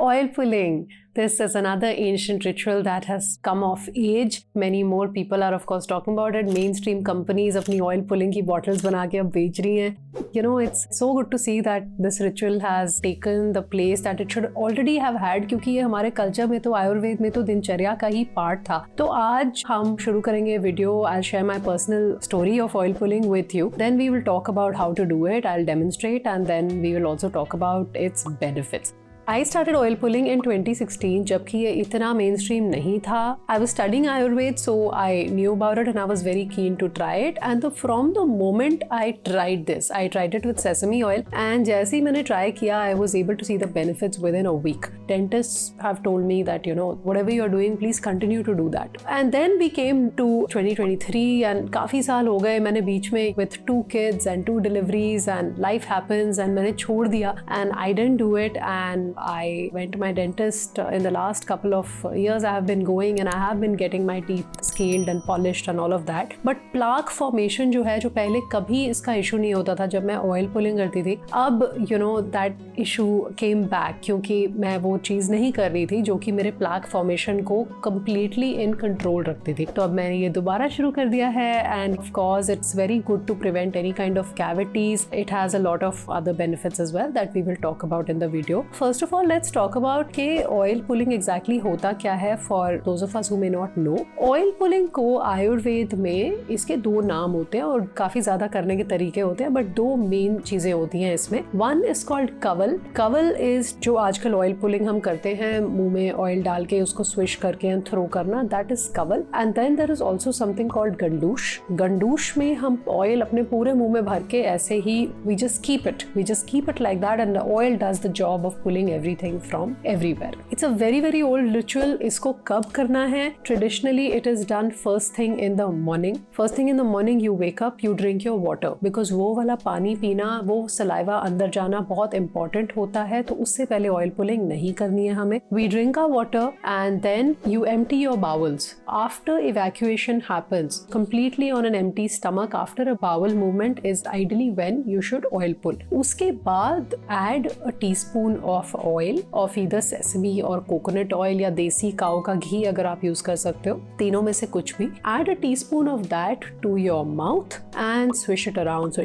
Oil pulling. This is another ancient ritual that has come of age. Many more people are of course talking about it. Mainstream companies अपनी oil pulling की bottles बना के अब बेच रही हैं. You know, it's so good to see that this ritual has taken the place that it should already have had, क्योंकि ये हमारे कल्चर में तो आयुर्वेद में तो दिनचर्या का ही पार्ट था. तो आज हम शुरू करेंगे video. I'll share my personal story of oil pulling with you. Then we will talk about how to do it. I'll demonstrate and then we will also talk about its benefits. I started oil pulling in 2016 जबकि ये इतना mainstream नहीं था. I was studying Ayurveda, so I knew about it and I was very keen to try it. And from the moment I tried this, I tried it with sesame oil. And जैसे ही मैंने try किया, I was able to see the benefits within a week. Dentists have told me that, you know, whatever you're doing, please continue to do that. And then we came to 2023 and काफी साल हो गए. मैंने बीच में with 2 kids and 2 deliveries and life happens and मैंने छोड़ दिया and I didn't do it. And I went to my dentist in the last couple of years. I have been going and I have been getting my teeth scaled and polished and all of that. But plaque formation जो है, जो पहले कभी इसका issue नहीं होता था जब मैं oil pulling करती थी, अब you know that issue came back क्योंकि मैं वो चीज़ नहीं कर रही थी जो कि मेरे plaque formation को completely in control रखती थी. तो अब मैंने ये दोबारा शुरू कर दिया है and of course it's very good to prevent any kind of cavities. It has a lot of other benefits as well that we will talk about in the video. First of all, let's talk about कि oil pulling exactly होता क्या है for those of us who may not know. Oil pulling को आयुर्वेद में इसके 2 नाम होते हैं और काफी ज्यादा करने के तरीके होते हैं, बट 2 मेन चीजें होती हैं इसमें. One is called Kawal. Kawal is जो आजकल oil pulling हम करते हैं, मुंह में ऑयल डाल के उसको स्विश करके एंड थ्रो करना, that is kavala. And then there is also something called gandusha. Gandusha में हम ऑयल अपने पूरे मुंह में भर के ऐसे ही we just keep it like that and the oil does the job of pulling everything from everywhere. It's a very old ritual. इसको कब करना है? Traditionally it is done first thing in the morning. First thing in the morning you wake up, you drink your water because वो वाला पानी पीना, वो saliva अंदर जाना बहुत important होता है, तो उससे पहले oil pulling नहीं करनी है हमें. We drink our water and then you empty your bowels. After evacuation happens completely on an empty stomach after a bowel movement is ideally when you should oil pull. उसके बाद add a teaspoon of oil of either sesame और coconut oil या देसी काऊ का घी अगर आप use कर सकते हो, तीनों में से कुछ भी. Add a teaspoon of that to your mouth and swish it around.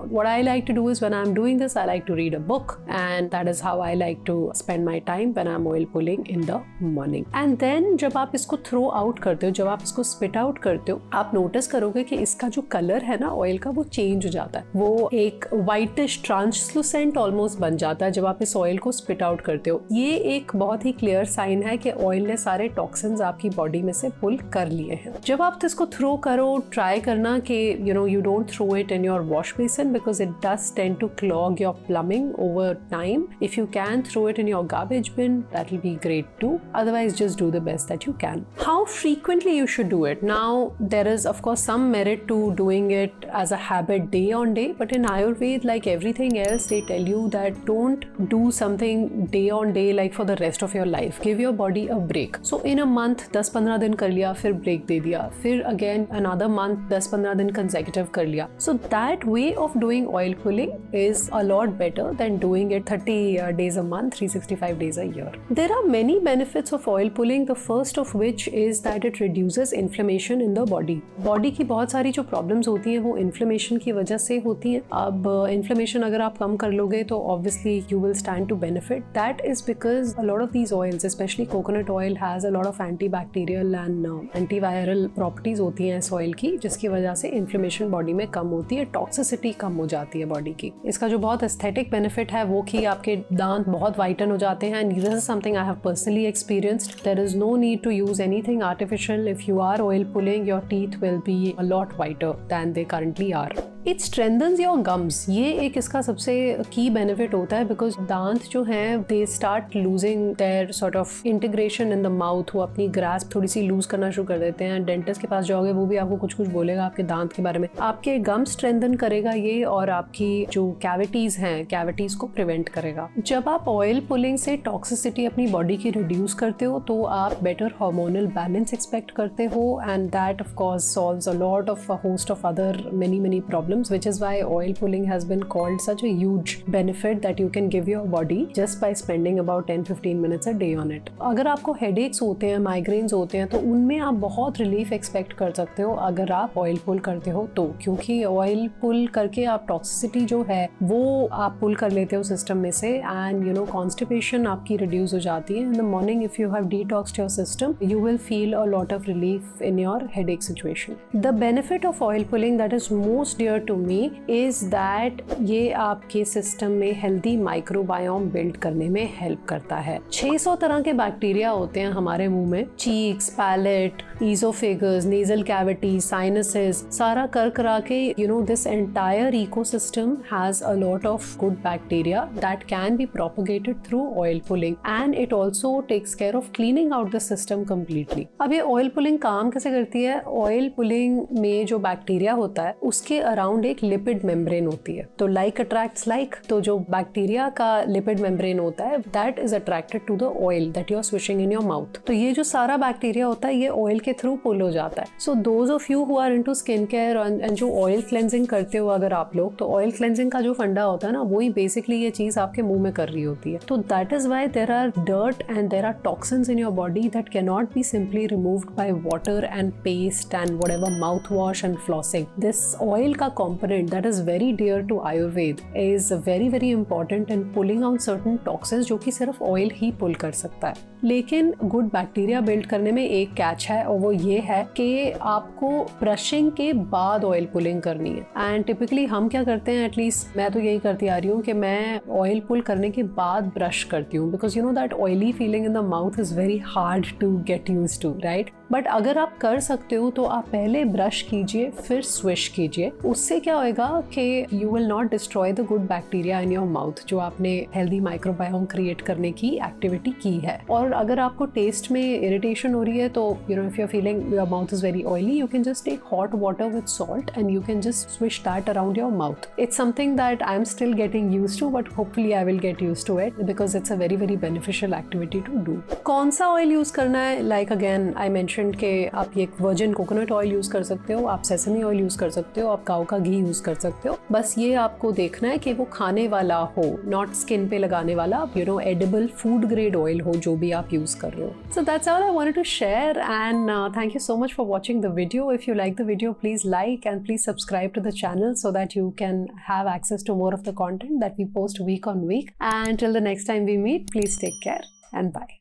What I like to do is when I'm doing this, I like to read a book and that is how I like to spend my time when I'm oil pulling in the morning. And then जब आप इसको throw out करते हो, जब आप इसको spit out करते हो, आप notice करोगे कि इसका जो color है ना oil का, वो change हो जाता है. वो एक whitish translucent almost बन जाता है जब आप इस oil को spit out करते हो. ये एक बहुत ही क्लियर साइन है कि ऑयल ने सारे टॉक्सिन्स आपकी बॉडी में से पुल कर लिए हैं. जब आप इसको थ्रो करो, ट्राई करना कि you don't throw it in your wash basin because it does tend to clog your plumbing over time. If you can throw it in your garbage bin, that will be great too. Otherwise, just do the best that you can. How frequently you should do it? Now, there is of course some merit to doing it as a habit day on day, but in Ayurveda, like everything else, they tell you that don't do something day on day like for the rest of your life. Give your body a break. So in a month 10-15 दिन कर लिया, फिर break दे दिया, फिर again another month 10-15 दिन consecutive कर लिया. So that way of doing oil pulling is a lot better than doing it 30 days a month, 365 days a year. There are many benefits of oil pulling. The first of which is that it reduces inflammation in the body. Body की बहुत सारी जो problems होती हैं वो inflammation की वजह से होती हैं. अब inflammation अगर आप कम कर लोगे तो obviously you will stand to benefit. That is because a lot of these oils, especially coconut oil, has a lot of antibacterial and antiviral properties होती हैं इस oil की, जिसकी वजह से inflammation body में कम होती है, toxicity कम हो जाती है body की. इसका जो बहुत aesthetic benefit है वो कि आपके दांत बहुत whiten हो जाते हैं. And this is something I have personally experienced. There is no need to use anything artificial. If you are oil pulling, your teeth will be a lot whiter than they currently are. It strengthens your gums. ये एक इसका सबसे key benefit होता है because दांत जो हैं they start losing their sort of integration in the mouth. वो अपनी grasp थोड़ी सी lose करना शुरू कर देते हैं. डेंटिस्ट के पास जाओगे वो भी आपको कुछ बोलेगा आपके दांत के बारे में. आपके गम strengthen करेगा ये और आपकी जो cavities हैं cavities को prevent करेगा. जब आप oil pulling से toxicity अपनी body की reduce करते हो तो आप better hormonal balance expect करते हो and that of course solves a lot of a host of other many problems problems, which is why oil pulling has been called such a huge benefit that you can give your body just by spending about 10-15 minutes a day on it. अगर आपको headaches होते हैं, migraines होते हैं, तो उनमें आप बहुत relief expect कर सकते हो अगर आप oil pull करते हो तो, क्योंकि oil pull करके आप toxicity जो है वो आप pull कर लेते हो system में से, and you know constipation आपकी reduce हो जाती है. In the morning if you have detoxed your system, you will feel a lot of relief in your headache situation. The benefit of oil pulling that is most dear to me is that ये आपके system में healthy microbiome build करने में help करता है. 600 तरह के bacteria होते हैं हमारे मुंह में. Cheeks, palate, oesophagus, nasal cavity, sinuses, सारा कर करा के you know this entire ecosystem has a lot of good bacteria that can be propagated through oil pulling, and it also takes care of cleaning out the system completely. अब ये oil pulling काम कैसे करती है? Oil pulling में जो bacteria होता है उसके अराउंड एक लिपिड मेम्ब्रेन होती है. तो लाइक अट्रैक्ट्स लाइक, तो जो बैक्टीरिया का लिपिड मेम्ब्रेन होता है that is attracted to the oil that you are swishing in your mouth. तो ये जो सारा बैक्टीरिया होता है ये ऑयल के थ्रू पुल हो जाता है. So those of you who are into skin care and जो ऑयल क्लेंजिंग करते हो अगर आप लोग, तो ऑयल क्लेंजिंग का जो फंडा होता है ना, वही बेसिकली ये चीज आपके मुंह में कर रही होती है. तो that is why there are dirt and there are toxins in your body that can not be simply removed by water and paste and whatever mouthwash and flossing. This oil ka component that is very dear to Ayurveda is very important in pulling out certain toxins जो कि सिर्फ oil ही pull कर सकता है. लेकिन good bacteria build करने में एक कैच है और वो ये है कि आपको ब्रशिंग के बाद ऑयल पुलिंग करनी है. एंड टिपिकली हम क्या करते हैं, एटलीस्ट मैं तो यही करती आ रही हूँ कि मैं ऑयल पुल करने के बाद ब्रश करती हूँ, because you know that oily feeling in the mouth is very hard to get used to, right. But अगर आप कर सकते हो तो आप पहले ब्रश कीजिए फिर स्विश कीजिए. उससे क्या होएगा कि you will not destroy the good bacteria in your mouth जो आपने हेल्दी माइक्रोबायोम क्रिएट करने की एक्टिविटी की है. और अगर आपको टेस्ट में इरिटेशन हो रही है तो you know if you are feeling your mouth is very oily, you can just take hot water with salt and you can just swish that around your mouth. It's something that I am still getting used to, but hopefully I will get used to it because it's a very beneficial activity to do. कौन सा oil use करना है? Like again I mentioned कि आप ये virgin coconut oil use कर सकते हो, आप सेसमी ऑयल यूज कर सकते हो, आप काऊ का घी यूज कर सकते हो. बस ये आपको देखना है कि वो खाने वाला हो, नॉट स्किन पे लगाने वाला, you know edible food grade oil हो जो भी आप यूज कर रहे हो. So that's all I wanted to share, and thank you so much for watching the video. If you like the video, please like and please subscribe to the channel so that you can have access to more of the content that we post week on week. And till the next time we meet, please take care and bye.